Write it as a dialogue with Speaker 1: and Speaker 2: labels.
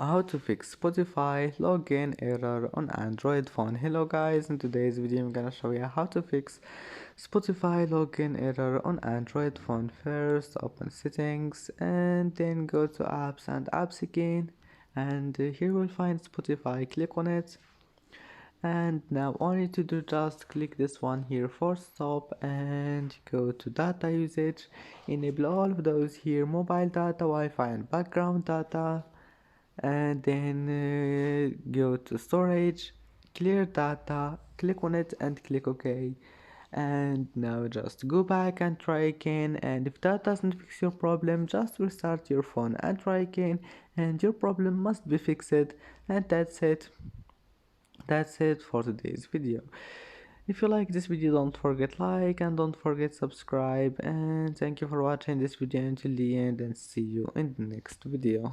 Speaker 1: How to fix Spotify login error on Android phone. Hello guys, in today's video I'm gonna show you how to fix Spotify login error on Android phone. First open settings and then go to apps and apps again, and here we'll find Spotify. Click on it, and now all you need to do, just click this one here for stop and go to data usage. Enable all of those here: mobile data, Wi-Fi and background data, and then go to storage, clear data, click on it and click OK. And now just go back and try again, and if that doesn't fix your problem, just restart your phone and try again, and your problem must be fixed. And that's it for today's video. If you like this video, don't forget like and don't forget subscribe, and thank you for watching this video until the end, and see you in the next video.